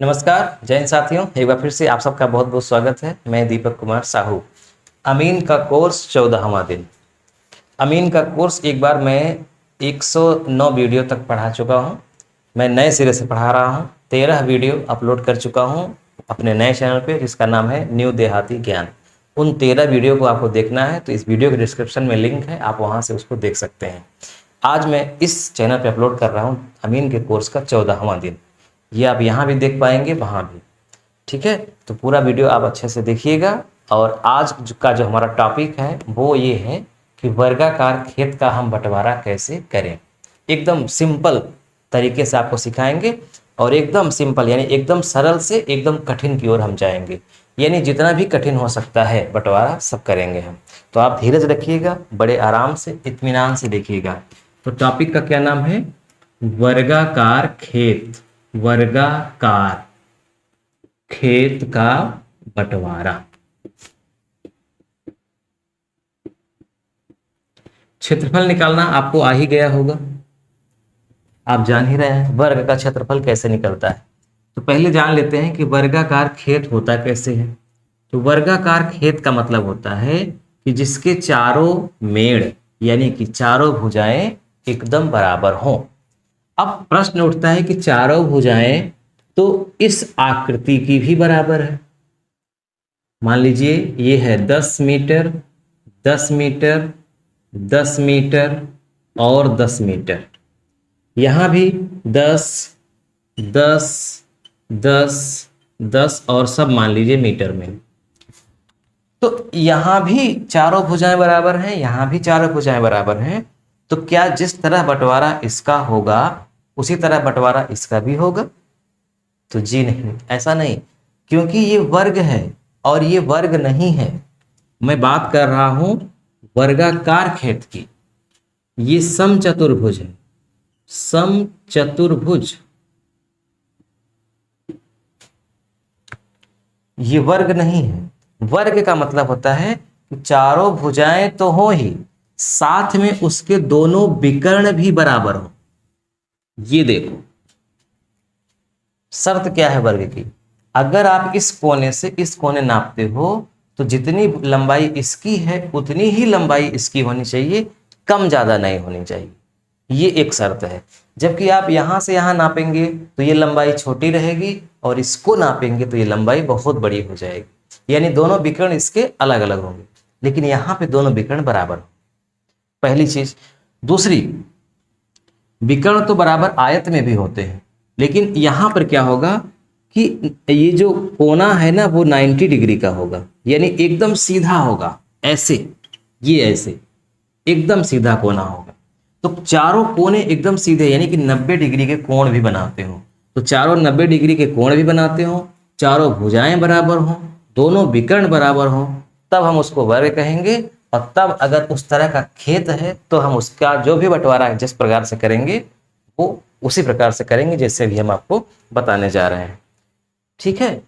नमस्कार जैन साथियों, एक बार फिर से आप सबका बहुत बहुत स्वागत है। मैं दीपक कुमार साहू। अमीन का कोर्स 14वां दिन। अमीन का कोर्स एक बार मैं 109 वीडियो तक पढ़ा चुका हूं। मैं नए सिरे से पढ़ा रहा हूं। 13 वीडियो अपलोड कर चुका हूं अपने नए चैनल पे, जिसका नाम है न्यू देहाती ज्ञान। उन 13 वीडियो को आपको देखना है तो इस वीडियो के डिस्क्रिप्शन में लिंक है, आप वहाँ से उसको देख सकते हैं। आज मैं इस चैनल पर अपलोड कर रहा हूँ अमीन के कोर्स का 14वां दिन। ये आप यहाँ भी देख पाएंगे, वहाँ भी। ठीक है, तो पूरा वीडियो आप अच्छे से देखिएगा। और आज का जो हमारा टॉपिक है वो ये है कि वर्गाकार खेत का हम बंटवारा कैसे करें। एकदम सिंपल तरीके से आपको सिखाएंगे और एकदम सिंपल यानी एकदम सरल से एकदम कठिन की ओर हम जाएंगे। यानी जितना भी कठिन हो सकता है बंटवारा सब करेंगे हम। तो आप धीरज रखिएगा, बड़े आराम से इत्मीनान से देखिएगा। तो टॉपिक का क्या नाम है? वर्गाकार खेत। वर्गाकार खेत का बंटवारा। क्षेत्रफल निकालना आपको आ ही गया होगा, आप जान ही रहे हैं वर्ग का क्षेत्रफल कैसे निकलता है। तो पहले जान लेते हैं कि वर्गाकार खेत होता कैसे है। तो वर्गाकार खेत का मतलब होता है कि जिसके चारों मेड़ यानी कि चारों भुजाएं एकदम बराबर हों। अब प्रश्न उठता है कि चारों भुजाएं तो इस आकृति की भी बराबर है। मान लीजिए ये है 10 मीटर, 10 मीटर, 10 मीटर और 10 मीटर। यहाँ भी 10, 10, 10, 10 और सब मान लीजिए मीटर में। तो यहाँ भी चारों भुजाएं बराबर हैं, यहाँ भी चारों भुजाएं बराबर हैं। तो क्या जिस तरह बंटवारा इसका होगा उसी तरह बंटवारा इसका भी होगा? तो जी नहीं, ऐसा नहीं, क्योंकि ये वर्ग है और ये वर्ग नहीं है। मैं बात कर रहा हूं वर्गाकार खेत की। ये समचतुर्भुज है, समचतुर्भुज। ये वर्ग नहीं है। वर्ग का मतलब होता है कि चारों भुजाएं तो हो ही, साथ में उसके दोनों विकर्ण भी बराबर हो। ये देखो शर्त क्या है वर्ग की। अगर आप इस कोने से इस कोने नापते हो तो जितनी लंबाई इसकी है उतनी ही लंबाई इसकी होनी चाहिए, कम ज्यादा नहीं होनी चाहिए। ये एक शर्त है। जबकि आप यहां से यहां नापेंगे तो ये लंबाई छोटी रहेगी और इसको नापेंगे तो ये लंबाई बहुत बड़ी हो जाएगी। यानी दोनों विकर्ण इसके अलग अलग होंगे, लेकिन यहां पे दोनों विकर्ण बराबर हो। पहली चीज। दूसरी, विकर्ण तो बराबर आयत में भी होते हैं, लेकिन यहां पर क्या होगा कि ये जो कोना है ना वो 90 डिग्री का होगा, यानी एकदम सीधा होगा। ऐसे, ये ऐसे एकदम सीधा कोना होगा। तो चारों कोने एकदम सीधे यानी कि 90 डिग्री के कोण भी बनाते हो। तो चारों 90 डिग्री के कोण भी बनाते हो, चारों भुजाएं बराबर हो, दोनों विकर्ण बराबर हो, तब हम उसको वर्ग कहेंगे। और तब अगर उस तरह का खेत है तो हम उसका जो भी बंटवारा है जिस प्रकार से करेंगे वो उसी प्रकार से करेंगे जैसे भी हम आपको बताने जा रहे हैं। ठीक है,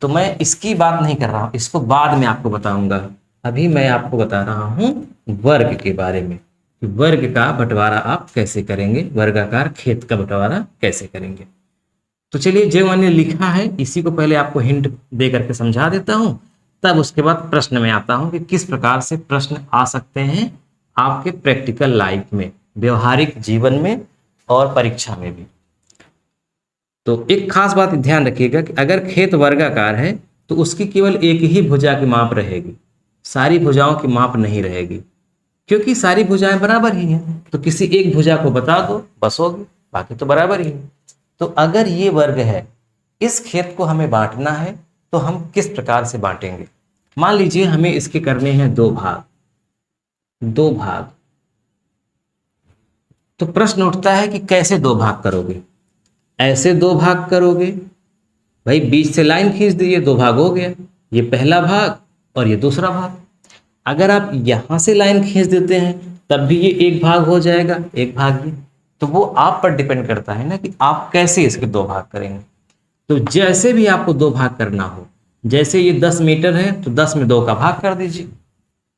तो मैं इसकी बात नहीं कर रहा हूं, इसको बाद में आपको बताऊंगा। अभी मैं आपको बता रहा हूं वर्ग के बारे में कि वर्ग का बंटवारा आप कैसे करेंगे, वर्गाकार खेत का बंटवारा कैसे करेंगे। तो चलिए, जो मैंने लिखा है इसी को पहले आपको हिंट दे करके समझा देता हूं, तब उसके बाद प्रश्न में आता हूं कि किस प्रकार से प्रश्न आ सकते हैं आपके प्रैक्टिकल लाइफ में, व्यवहारिक जीवन में और परीक्षा में भी। तो एक खास बात ध्यान रखिएगा कि अगर खेत वर्गाकार है तो उसकी केवल एक ही भुजा की माप रहेगी, सारी भुजाओं की माप नहीं रहेगी, क्योंकि सारी भुजाएं बराबर ही हैं। तो किसी एक भुजा को बता दो बस होगी, बाकी तो बराबर ही है। तो अगर ये वर्ग है, इस खेत को हमें बांटना है तो हम किस प्रकार से बांटेंगे? मान लीजिए हमें इसके करने हैं दो भाग। दो भाग, तो प्रश्न उठता है कि कैसे दो भाग करोगे? ऐसे दो भाग करोगे, भाई बीच से लाइन खींच दीजिए, दो भाग हो गया। ये पहला भाग और ये दूसरा भाग। अगर आप यहां से लाइन खींच देते हैं तब भी ये एक भाग हो जाएगा, एक भाग ये। तो वो आप पर डिपेंड करता है ना कि आप कैसे इसके दो भाग करेंगे। तो जैसे भी आपको दो भाग करना हो, जैसे ये 10 मीटर है तो 10 में 2 का भाग कर दीजिए।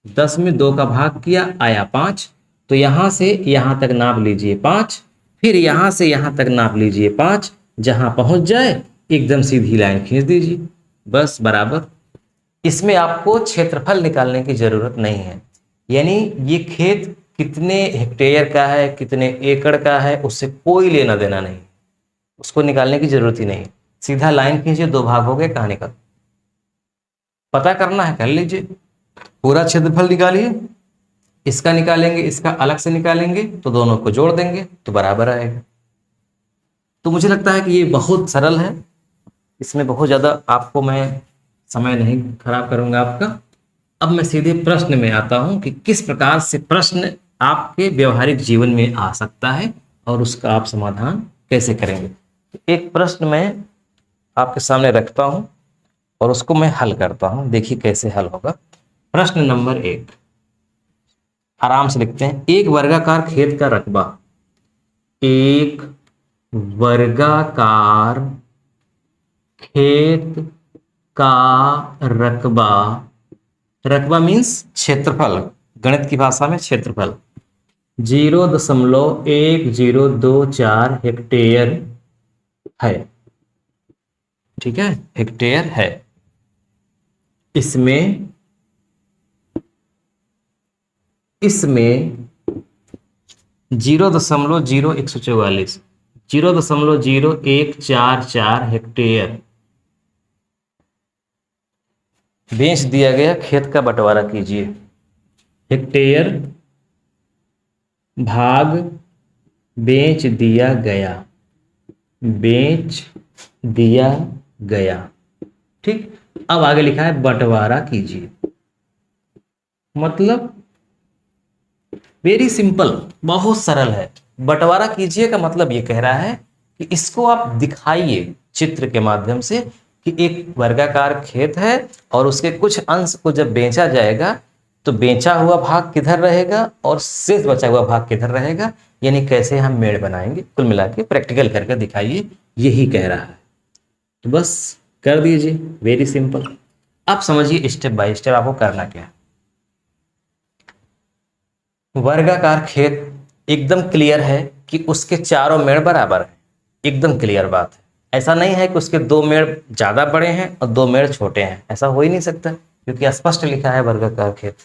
10 में 2 का भाग किया, आया 5। तो यहां से यहां तक नाप लीजिए 5, फिर यहां से यहां तक नाप लीजिए 5। जहां पहुंच जाए एकदम सीधी लाइन खींच दीजिए, बस बराबर। इसमें आपको क्षेत्रफल निकालने की जरूरत नहीं है, यानी ये खेत कितने हेक्टेयर का है, कितने एकड़ का है, उससे कोई लेना देना नहीं, उसको निकालने की जरूरत ही नहीं। सीधा लाइन खींचिए, 2 भाग हो गए, कहानी का पता करना है कर लीजिए, पूरा क्षेत्रफल निकालिए, इसका निकालेंगे, इसका अलग से निकालेंगे, तो दोनों को जोड़ देंगे तो बराबर आएगा। तो मुझे लगता है कि ये बहुत सरल है, इसमें बहुत ज़्यादा आपको मैं समय नहीं खराब करूंगा आपका। अब मैं सीधे प्रश्न में आता हूं कि किस प्रकार से प्रश्न आपके व्यवहारिक जीवन में आ सकता है और उसका आप समाधान कैसे करेंगे। तो एक प्रश्न मैं आपके सामने रखता हूं और उसको मैं हल करता हूं, देखिए कैसे हल होगा। प्रश्न नंबर 1, आराम से लिखते हैं। एक वर्गाकार खेत का रकबा, एक वर्गाकार खेत का रकबा, रकबा मीन्स क्षेत्रफल, गणित की भाषा में क्षेत्रफल 0.1024 हेक्टेयर है, ठीक है, हेक्टेयर है। इसमें 0.0144 0.0144 हेक्टेयर बेच दिया गया, खेत का बंटवारा कीजिए। हेक्टेयर भाग बेच दिया गया, बेच दिया गया, ठीक। अब आगे लिखा है बंटवारा कीजिए, मतलब वेरी सिंपल, बहुत सरल है। बंटवारा कीजिए का मतलब ये कह रहा है कि इसको आप दिखाइए चित्र के माध्यम से कि एक वर्गाकार खेत है और उसके कुछ अंश को जब बेचा जाएगा तो बेचा हुआ भाग किधर रहेगा और शेष बचा हुआ भाग किधर रहेगा, यानी कैसे हम मेड़ बनाएंगे। कुल मिला के प्रैक्टिकल करके दिखाइए, यही कह रहा है। तो बस कर दीजिए, वेरी सिंपल। अब समझिए स्टेप बाय स्टेप आपको करना क्या है। वर्गाकार खेत एकदम क्लियर है कि उसके चारों मेड़ बराबर है, एकदम क्लियर बात है। ऐसा नहीं है कि उसके 2 मेड़ ज्यादा बड़े हैं और 2 मेड़ छोटे हैं, ऐसा हो ही नहीं सकता, क्योंकि स्पष्ट लिखा है वर्गाकार खेत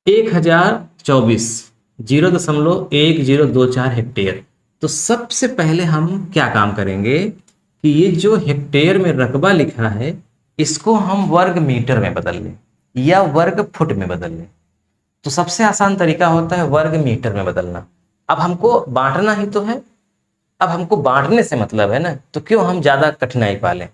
1024 0.1024 हेक्टेयर। तो सबसे पहले हम क्या काम करेंगे कि ये जो हेक्टेयर में रकबा लिखा है इसको हम वर्ग मीटर में बदल लें या वर्ग फुट में बदल लें। तो सबसे आसान तरीका होता है वर्ग मीटर में बदलना। अब हमको बांटना ही तो है, अब हमको बांटने से मतलब है ना, तो क्यों हम ज्यादा कठिनाई पालें।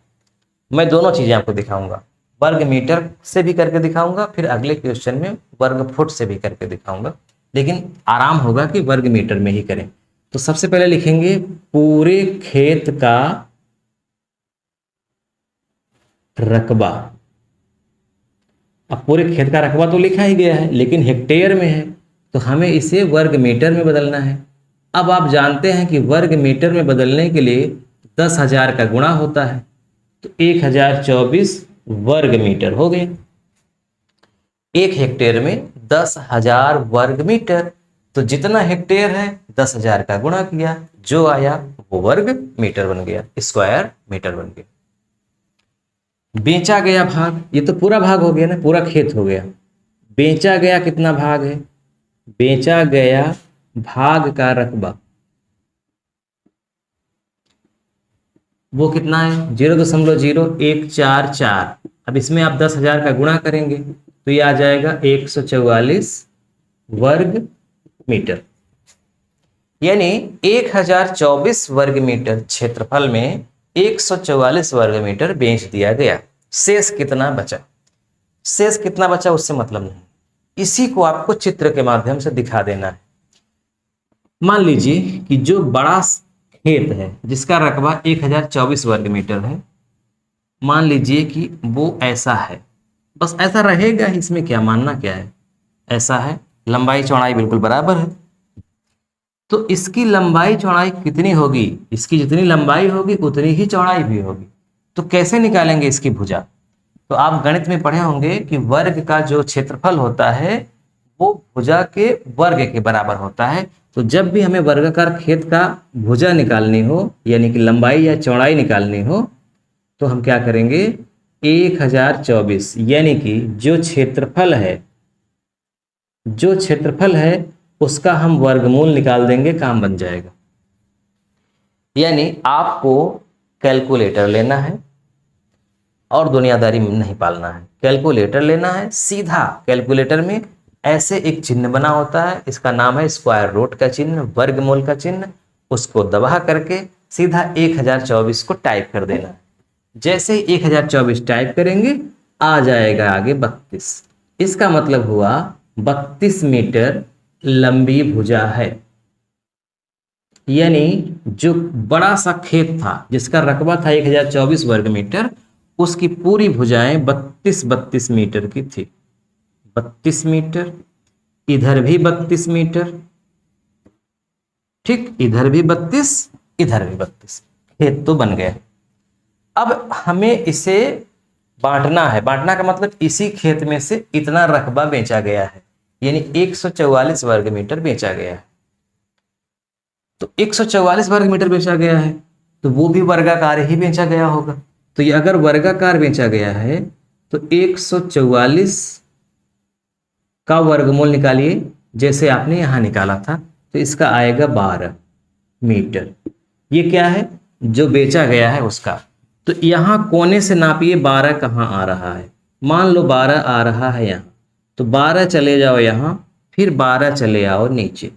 मैं दोनों चीजें आपको दिखाऊंगा, वर्ग मीटर से भी करके दिखाऊंगा, फिर अगले क्वेश्चन में वर्ग फुट से भी करके दिखाऊंगा, लेकिन आराम होगा कि वर्ग मीटर में ही करें। तो सबसे पहले लिखेंगे पूरे खेत का रकबा। अब पूरे खेत का रकबा तो लिखा ही गया है, लेकिन हेक्टेयर में है तो हमें इसे वर्ग मीटर में बदलना है। अब आप जानते हैं कि वर्ग मीटर में बदलने के लिए 10,000 का गुणा होता है, तो 1024 वर्ग मीटर हो गए। एक हेक्टेयर में 10,000 वर्ग मीटर, तो जितना हेक्टेयर है 10,000 का गुणा किया, जो आया वो वर्ग मीटर बन गया, स्क्वायर मीटर बन गया। बेचा गया भाग, ये तो पूरा भाग हो गया ना, पूरा खेत हो गया। बेचा गया कितना भाग है, बेचा गया भाग का रकबा वो कितना है 0.0144। अब इसमें आप 10,000 का गुणा करेंगे तो ये आ जाएगा 144 वर्ग मीटर, यानी 1024 वर्ग मीटर क्षेत्रफल में 144 वर्ग मीटर बेच दिया गया। शेष कितना बचा, शेष कितना बचा उससे मतलब नहीं, इसी को आपको चित्र के माध्यम से दिखा देना है। मान लीजिए कि जो बड़ा खेत है जिसका रकबा 1024 वर्ग मीटर है, मान लीजिए कि वो ऐसा है, बस ऐसा रहेगा, इसमें क्या मानना क्या है, ऐसा है, लंबाई चौड़ाई बिल्कुल बराबर है। तो इसकी लंबाई चौड़ाई कितनी होगी, इसकी जितनी लंबाई होगी उतनी ही चौड़ाई भी होगी। तो कैसे निकालेंगे इसकी भुजा, तो आप गणित में पढ़े होंगे कि वर्ग का जो क्षेत्रफल होता है वो भुजा के वर्ग के बराबर होता है। तो जब भी हमें वर्गाकार खेत का भुजा निकालनी हो यानी कि लंबाई या चौड़ाई निकालनी हो तो हम क्या करेंगे 1024 यानी कि जो क्षेत्रफल है उसका हम वर्गमूल निकाल देंगे, काम बन जाएगा। यानी आपको कैलकुलेटर लेना है और दुनियादारी नहीं पालना है। कैलकुलेटर लेना है, सीधा कैलकुलेटर में ऐसे एक चिन्ह बना होता है, इसका नाम है स्क्वायर रूट का चिन्ह, वर्गमूल का चिन्ह। उसको दबा करके सीधा 1024 को टाइप कर देना है। जैसे ही 1024 टाइप करेंगे आ जाएगा आगे 32। इसका मतलब हुआ 32 मीटर लंबी भुजा है। यानी जो बड़ा सा खेत था जिसका रकबा था 1024 वर्ग मीटर, उसकी पूरी भुजाएं 32 मीटर की थी। 32 मीटर, इधर भी 32 मीटर, ठीक, इधर भी 32, इधर भी 32, खेत तो बन गया। अब हमें इसे बांटना है। बांटना का मतलब इसी खेत में से इतना रकबा बेचा गया है, यानी 144 वर्ग मीटर बेचा गया है। तो 144 वर्ग मीटर बेचा गया है तो वो भी वर्गाकार ही बेचा गया होगा। तो ये अगर वर्गाकार बेचा गया है तो 144 का वर्गमूल निकालिए, जैसे आपने यहां निकाला था, तो इसका आएगा 12 मीटर। ये क्या है, जो बेचा गया है उसका। तो यहां कोने से नापिए 12 कहाँ आ रहा है। मान लो 12 आ रहा है यहाँ, तो 12 चले जाओ यहाँ, फिर 12 चले आओ नीचे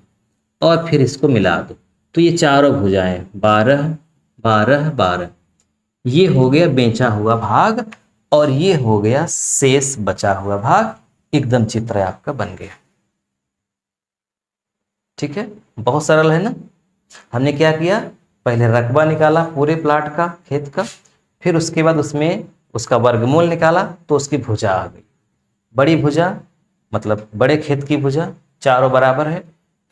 और फिर इसको मिला दो। तो ये चारों भुजाएं 12 12 12, ये हो गया बेचा हुआ भाग और ये हो गया शेष बचा हुआ भाग। एकदम चित्र आपका बन गया। ठीक है, बहुत सरल है ना। हमने क्या किया, पहले रकबा निकाला पूरे प्लाट का, खेत का, फिर उसके बाद उसमें उसका वर्गमूल निकाला तो उसकी भुजा आ गई। बड़ी भुजा मतलब बड़े खेत की भुजा, चारों बराबर है।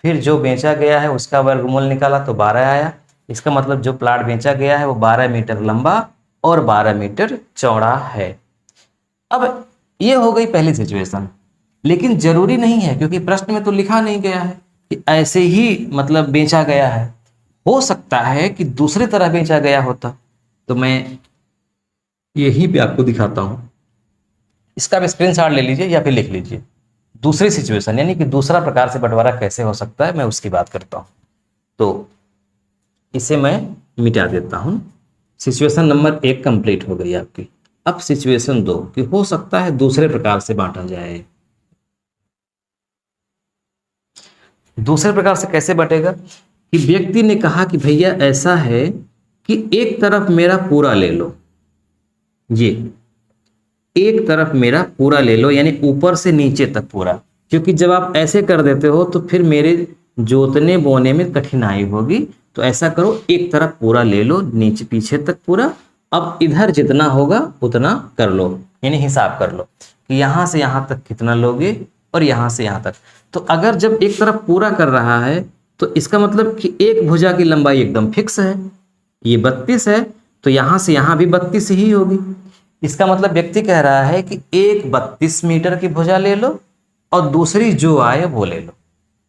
फिर जो बेचा गया है उसका वर्गमूल निकाला तो 12 आया। इसका मतलब जो प्लाट बेचा गया है वो 12 मीटर लंबा और 12 मीटर चौड़ा है। अब ये हो गई पहली सिचुएशन, लेकिन जरूरी नहीं है क्योंकि प्रश्न में तो लिखा नहीं गया है कि ऐसे ही मतलब बेचा गया है। हो सकता है कि दूसरी तरह बेचा गया होता, तो मैं यहीं पे आपको दिखाता हूं। इसका भी स्क्रीनशॉट ले लीजिए या फिर लिख लीजिए। दूसरी सिचुएशन यानी कि दूसरा प्रकार से बंटवारा कैसे हो सकता है, मैं उसकी बात करता हूं। तो इसे मैं मिटा देता हूं। सिचुएशन नंबर 1 कंप्लीट हो गई आपकी। अब सिचुएशन 2 कि हो सकता है दूसरे प्रकार से बांटा जाए। दूसरे प्रकार से कैसे बटेगा कि व्यक्ति ने कहा कि भैया ऐसा है कि एक तरफ मेरा पूरा ले लो, ये एक तरफ मेरा पूरा ले लो, यानी ऊपर से नीचे तक पूरा। क्योंकि जब आप ऐसे कर देते हो तो फिर मेरे जोतने बोने में कठिनाई होगी। तो ऐसा करो, एक तरफ पूरा ले लो, नीचे पीछे तक पूरा। अब इधर जितना होगा उतना कर लो, यानी हिसाब कर लो कि यहां से यहां तक कितना लोगे और यहां से यहां तक। तो अगर जब एक तरफ पूरा कर रहा है तो इसका मतलब कि एक भुजा की लंबाई एकदम फिक्स है, ये 32 है, तो यहां से यहां भी 32 ही होगी। इसका मतलब व्यक्ति कह रहा है कि एक 32 मीटर की भुजा ले लो और दूसरी जो आए वो ले लो।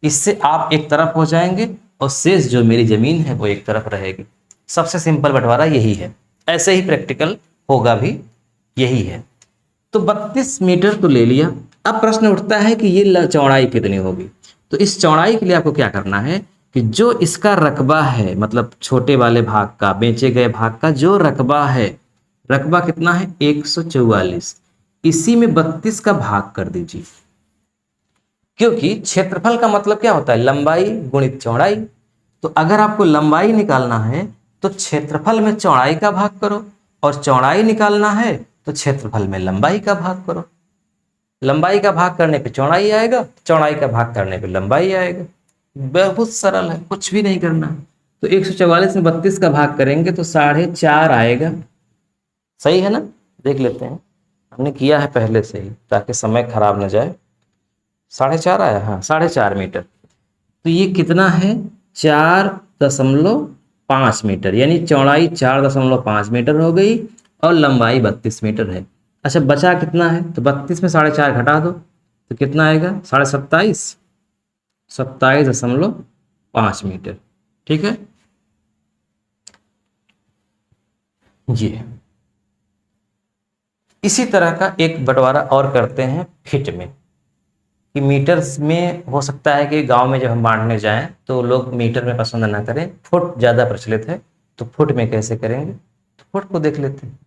इससे आप एक तरफ हो जाएंगे और शेष जो मेरी जमीन है वो एक तरफ रहेगी। सबसे सिंपल बंटवारा यही है। ऐसे ही प्रैक्टिकल होगा भी, यही है। तो 32 मीटर तो ले लिया। अब प्रश्न उठता है कि ये चौड़ाई कितनी होगी। तो इस चौड़ाई के लिए आपको क्या करना है कि जो इसका रकबा है, मतलब छोटे वाले भाग का, बेचे गए भाग का जो रकबा है, रकबा कितना है 144, इसी में 32 का भाग कर दीजिए। क्योंकि क्षेत्रफल का मतलब क्या होता है, लंबाई गुणित चौड़ाई। तो अगर आपको लंबाई निकालना है तो क्षेत्रफल में चौड़ाई का भाग करो, और चौड़ाई निकालना है तो क्षेत्रफल में लंबाई का भाग करो। लंबाई का भाग करने पे चौड़ाई आएगा, चौड़ाई का भाग करने पे लंबाई आएगा। बहुत सरल है, कुछ भी नहीं करना। तो 144 में 32 का भाग करेंगे तो 4.5 आएगा। सही है ना, देख लेते हैं। हमने किया है पहले से ही ताकि समय खराब न जाए। 4.5 आया, हाँ 4.5 मीटर। तो ये कितना है 4.5 मीटर, यानी चौड़ाई 4.5 मीटर हो गई और लंबाई 32 मीटर है। अच्छा बचा कितना है, तो 32 में 4.5 घटा दो तो कितना आएगा 27.5, 27.5 5 मीटर। ठीक है, ये इसी तरह का एक बंटवारा और करते हैं फीट में, कि मीटर्स में हो सकता है कि गांव में जब हम बांटने जाएं तो लोग मीटर में पसंद ना करें, फुट ज़्यादा प्रचलित है, तो फुट में कैसे करेंगे, तो फुट को देख लेते हैं।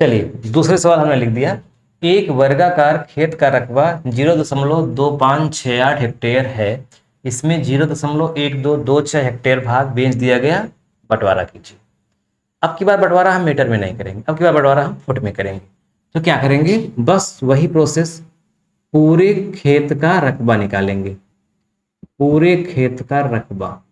चलिए, दूसरे सवाल हमने लिख दिया, एक वर्गाकार खेत का रकबा 0.2568 हेक्टेयर है, इसमें 0.1226 हेक्टेयर भाग बेच दिया गया, बंटवारा कीजिए। अब की बार बंटवारा हम मीटर में नहीं करेंगे, अब की बार बंटवारा हम फुट में करेंगे। तो क्या करेंगे, बस वही प्रोसेस, पूरे खेत का रकबा निकालेंगे। पूरे खेत का रकबा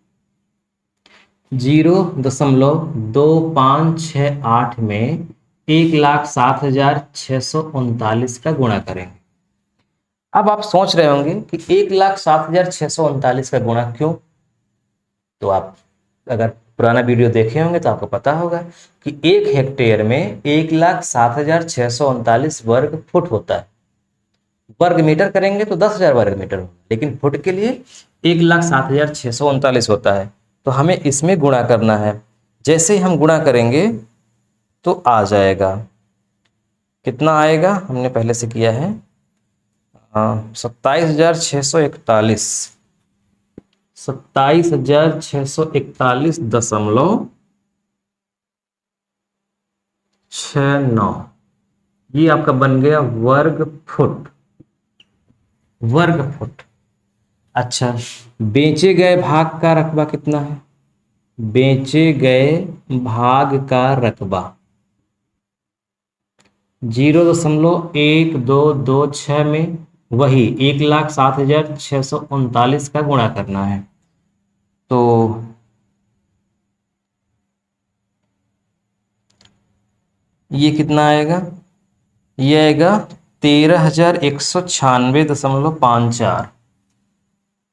0.2568 में 1,07,639 का गुणा करेंगे। अब आप सोच रहे होंगे कि 1,07,639 का गुणा क्यों, तो आप अगर पुराना वीडियो देखे होंगे तो आपको पता होगा कि 1 हेक्टेयर में 1,07,639 वर्ग फुट होता है। वर्ग मीटर करेंगे तो 10,000 वर्ग मीटर होगा, लेकिन फुट के लिए 1,07,639 होता है। तो हमें इसमें गुणा करना है। जैसे ही हम गुणा करेंगे तो आ जाएगा, कितना आएगा, हमने पहले से किया है, 27,641, 27,641.69, ये आपका बन गया वर्ग फुट। वर्ग फुट। अच्छा, बेचे गए भाग का रकबा कितना है, बेचे गए भाग का रकबा 0.1226 में वही 1,07,639 का गुणा करना है। तो ये कितना आएगा, ये आएगा 13,196.54,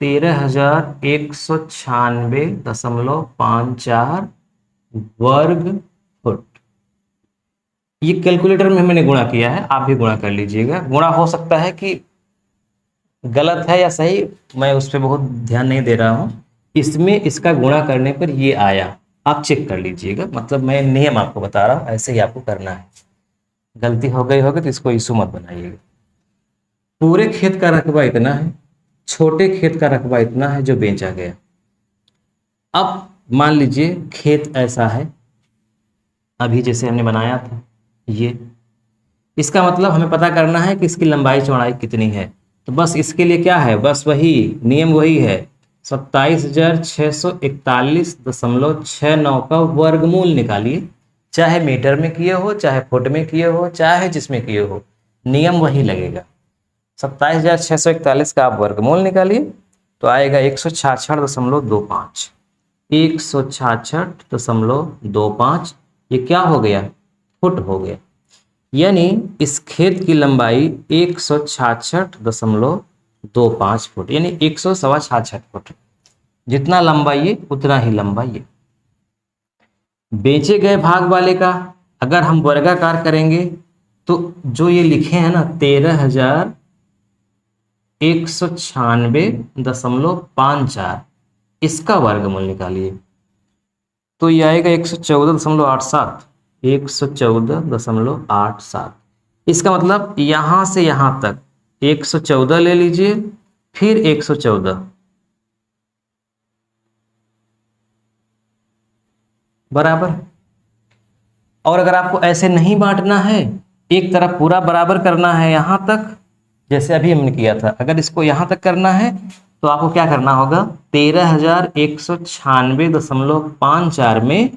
13,196.54 वर्ग फुट। ये कैलकुलेटर में मैंने गुणा किया है, आप भी गुणा कर लीजिएगा। गुणा हो सकता है कि गलत है या सही, मैं उस पर बहुत ध्यान नहीं दे रहा हूँ। इसमें इसका गुणा करने पर ये आया, आप चेक कर लीजिएगा, मतलब मैं नियम आपको बता रहा हूँ, ऐसे ही आपको करना है। गलती हो गई होगी तो इसको इशू मत बनाइएगा। पूरे खेत का रकबा इतना है, छोटे खेत का रकबा इतना है जो बेचा गया। अब मान लीजिए खेत ऐसा है, अभी जैसे हमने बनाया था ये, इसका मतलब हमें पता करना है कि इसकी लंबाई चौड़ाई कितनी है। तो बस इसके लिए क्या है, बस वही नियम वही है, 27,641.69 का वर्गमूल निकालिए। चाहे मीटर में किए हो, चाहे फुट में किए हो, चाहे जिसमें किए हो, नियम वही लगेगा। 27,641 का आप वर्गमूल निकालिए तो आएगा 166.25, 166.25। ये क्या हो गया, फुट हो गया। यानी इस खेत की लंबाई 166.25 फुट, यानी 166 फुट। जितना लंबा ये उतना ही लंबा ये। बेचे गए भाग वाले का अगर हम वर्गाकार करेंगे तो जो ये लिखे हैं ना 13,196.54, इसका वर्गमूल निकालिए। तो ये आएगा 114.87, 114.87। इसका मतलब यहां से यहां तक 114 ले लीजिए, फिर 114 बराबर। और अगर आपको ऐसे नहीं बांटना है, एक तरफ पूरा बराबर करना है यहां तक, जैसे अभी हमने किया था, अगर इसको यहां तक करना है तो आपको क्या करना होगा, 13,196.54 में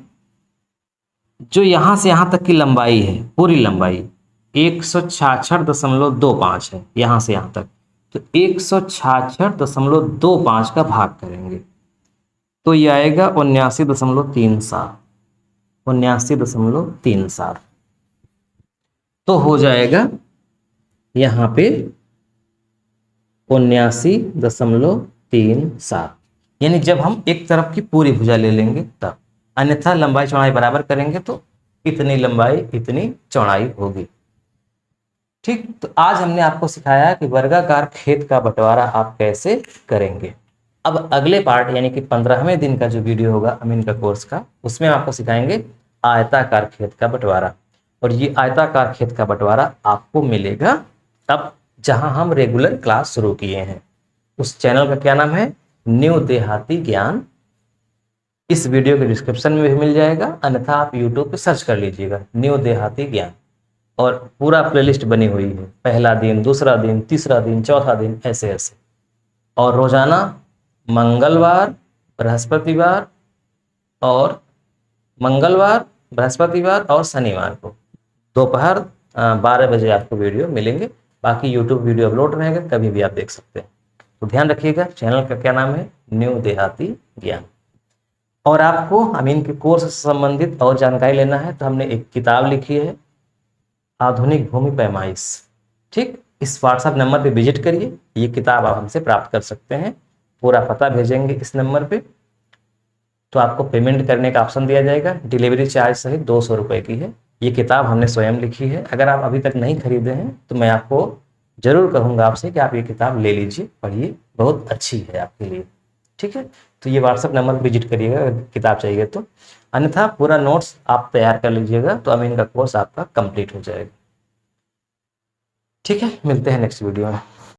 जो यहां से यहां तक की लंबाई है, पूरी लंबाई 166.25 है यहां से यहां तक, तो 166.25 का भाग करेंगे तो ये आएगा 79.37, 79.37। तो हो जाएगा यहां पे 79.37, यानी जब हम एक तरफ की पूरी भुजा ले लेंगे तब, अन्यथा लंबाई चौड़ाई बराबर करेंगे तो इतनी लंबाई इतनी चौड़ाई होगी। ठीक, तो आज हमने आपको सिखाया कि वर्गाकार खेत का बंटवारा आप कैसे करेंगे। अब अगले पार्ट यानी कि 15वें दिन का जो वीडियो होगा अमीन का कोर्स का, उसमें आपको सिखाएंगे आयताकार खेत का बंटवारा। और ये आयताकार खेत का बंटवारा आपको मिलेगा अब जहां हम रेगुलर क्लास शुरू किए हैं। उस चैनल का क्या नाम है, न्यू देहाती ज्ञान। इस वीडियो के डिस्क्रिप्शन में भी मिल जाएगा, अन्यथा आप यूट्यूब पे सर्च कर लीजिएगा न्यू देहाती ज्ञान, और पूरा प्लेलिस्ट बनी हुई है, पहला दिन, दूसरा दिन, तीसरा दिन, चौथा दिन, ऐसे ऐसे। और रोजाना मंगलवार, बृहस्पतिवार और शनिवार को दोपहर 12 बजे आपको वीडियो मिलेंगे। बाकी यूट्यूब वीडियो अपलोड रहेगा, कभी भी आप देख सकते हैं। तो ध्यान रखिएगा, चैनल का क्या नाम है, न्यू देहाती ज्ञान। और आपको अमीन के कोर्स से संबंधित और जानकारी लेना है तो हमने एक किताब लिखी है, आधुनिक भूमि पैमाइश। ठीक, इस व्हाट्सएप नंबर पे विजिट करिए, ये किताब आप हमसे प्राप्त कर सकते हैं। पूरा पता भेजेंगे इस नंबर पे तो आपको पेमेंट करने का ऑप्शन दिया जाएगा, डिलीवरी चार्ज सहित 200 रुपये की है। ये किताब हमने स्वयं लिखी है। अगर आप अभी तक नहीं खरीदे हैं तो मैं आपको जरूर कहूँगा आपसे कि आप ये किताब ले लीजिए, पढ़िए, बहुत अच्छी है आपके लिए। ठीक है, तो ये व्हाट्सएप नंबर पर विजिट करिएगा अगर किताब चाहिए तो, अन्यथा पूरा नोट्स आप तैयार कर लीजिएगा तो अमीन का कोर्स आपका कंप्लीट हो जाएगा। ठीक है, मिलते हैं नेक्स्ट वीडियो में।